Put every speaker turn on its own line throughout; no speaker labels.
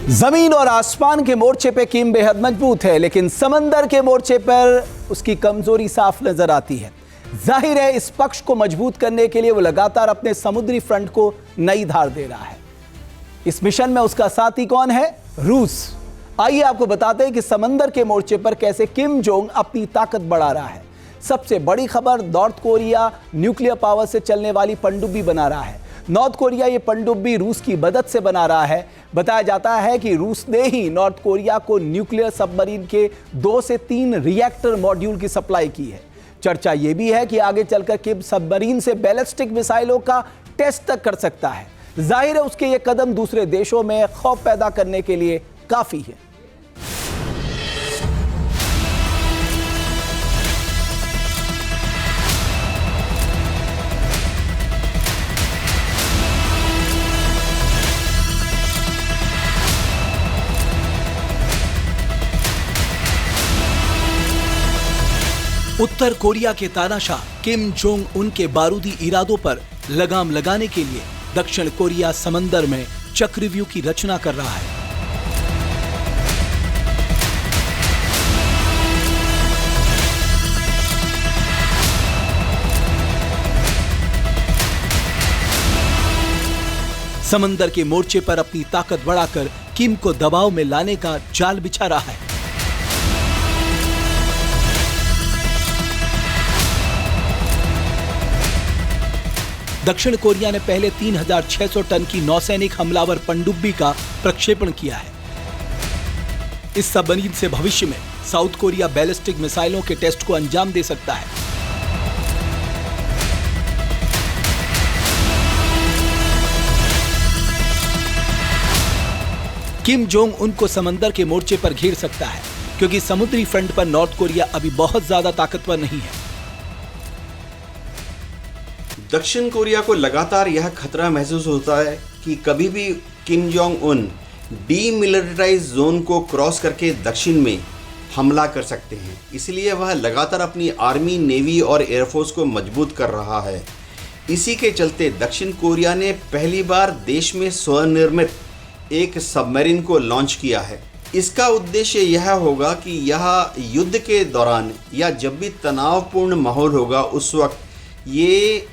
जमीन और आसमान के मोर्चे पे किम बेहद मजबूत है, लेकिन समंदर के मोर्चे पर उसकी कमजोरी साफ नजर आती है। जाहिर है इस पक्ष को मजबूत करने के लिए वो लगातार अपने समुद्री फ्रंट को नई धार दे रहा है। इस मिशन में उसका साथी कौन है? रूस। आइए आपको बताते हैं कि समंदर के मोर्चे पर कैसे किम जोंग अपनी ताकत बढ़ा रहा है। सबसे बड़ी खबर, नॉर्थ कोरिया न्यूक्लियर पावर से चलने वाली पनडुब्बी बना रहा है। नॉर्थ कोरिया ये पनडुब्बी रूस की मदद से बना रहा है। बताया जाता है कि रूस ने ही नॉर्थ कोरिया को न्यूक्लियर सबमरीन के 2 से 3 रिएक्टर मॉड्यूल की सप्लाई की है। चर्चा यह भी है कि आगे चलकर किम सबमरीन से बैलिस्टिक मिसाइलों का टेस्ट तक कर सकता है। जाहिर है उसके ये कदम दूसरे देशों में खौफ पैदा करने के लिए काफी है।
उत्तर कोरिया के तानाशाह किम जोंग उन के बारूदी इरादों पर लगाम लगाने के लिए दक्षिण कोरिया समंदर में चक्रव्यूह की रचना कर रहा है। समंदर के मोर्चे पर अपनी ताकत बढ़ाकर किम को दबाव में लाने का जाल बिछा रहा है। दक्षिण कोरिया ने पहले 3600 टन की नौसैनिक हमलावर पनडुब्बी का प्रक्षेपण किया है। इस सबमरीन से भविष्य में साउथ कोरिया बैलिस्टिक मिसाइलों के टेस्ट को अंजाम दे सकता है। किम जोंग उनको समंदर के मोर्चे पर घेर सकता है, क्योंकि समुद्री फ्रंट पर नॉर्थ कोरिया अभी बहुत ज्यादा ताकतवर नहीं है।
दक्षिण कोरिया को लगातार यह खतरा महसूस होता है कि कभी भी Kim Jong Un demilitarise zone को क्रॉस करके दक्षिण में हमला कर सकते हैं। इसलिए वह लगातार अपनी आर्मी, नेवी और एयरफोर्स को मजबूत कर रहा है। इसी के चलते दक्षिण कोरिया ने पहली बार देश में स्वनिर्मित एक सबमरीन को लॉन्च किया है। इसका उद्देश्य यह होगा कि यह युद्ध के दौरान या जब भी तनावपूर्ण माहौल होगा उस वक्त ये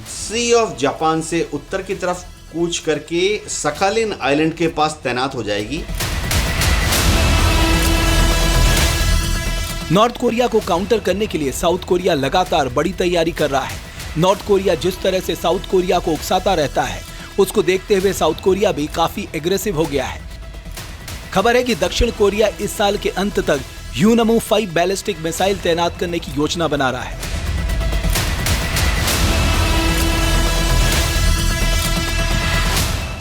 सी ऑफ जापान से उत्तर की तरफ कूच करके सखालिन आइलैंड के पास तैनात हो जाएगी।
नॉर्थ कोरिया को काउंटर करने के लिए साउथ कोरिया लगातार बड़ी तैयारी कर रहा है। नॉर्थ कोरिया जिस तरह से साउथ कोरिया को उकसाता रहता है, उसको देखते हुए साउथ कोरिया भी काफी एग्रेसिव हो गया है। खबर है कि दक्षिण कोरिया इस साल के अंत तक ह्यूनमू 5 बैलिस्टिक मिसाइल तैनात करने की योजना बना रहा है।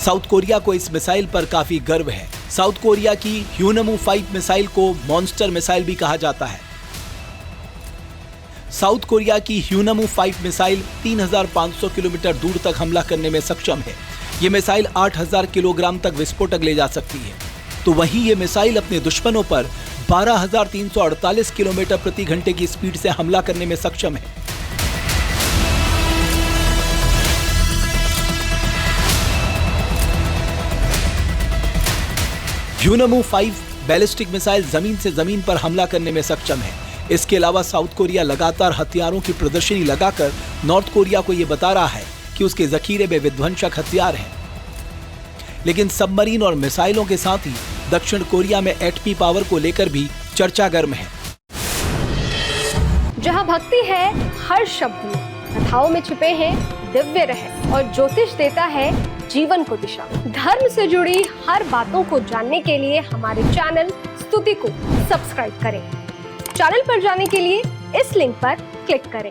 साउथ कोरिया को इस मिसाइल पर काफी गर्व है। साउथ कोरिया की ह्यूनमू 5 मिसाइल को मॉन्स्टर मिसाइल भी कहा जाता है। साउथ कोरिया की ह्यूनमू 5 मिसाइल 3500 किलोमीटर दूर तक हमला करने में सक्षम है। यह मिसाइल 8000 किलोग्राम तक विस्फोटक ले जा सकती है। तो वहीं यह मिसाइल अपने दुश्मनों पर 12348 किलोमीटर प्रति घंटे की स्पीड से हमला करने में सक्षम है। ह्यूनमू 5 बैलिस्टिक मिसाइल जमीन से जमीन पर हमला करने में सक्षम है। इसके अलावा साउथ कोरिया लगातार हथियारों की प्रदर्शनी लगाकर नॉर्थ कोरिया को यह बता रहा है कि उसके जखीरे में विध्वंसक हथियार हैं। लेकिन सबमरीन और मिसाइलों के साथ ही दक्षिण कोरिया में एटमी पावर को लेकर भी चर्चा गर्म है।
जहां भक्ति है हर शब्द में, कथाओं में छिपे हैं दिव्य रहस्य और ज्योतिष देता है जीवन को दिशा। धर्म से जुड़ी हर बातों को जानने के लिए हमारे चैनल स्तुति को सब्सक्राइब करें। चैनल पर जाने के लिए इस लिंक पर क्लिक करें।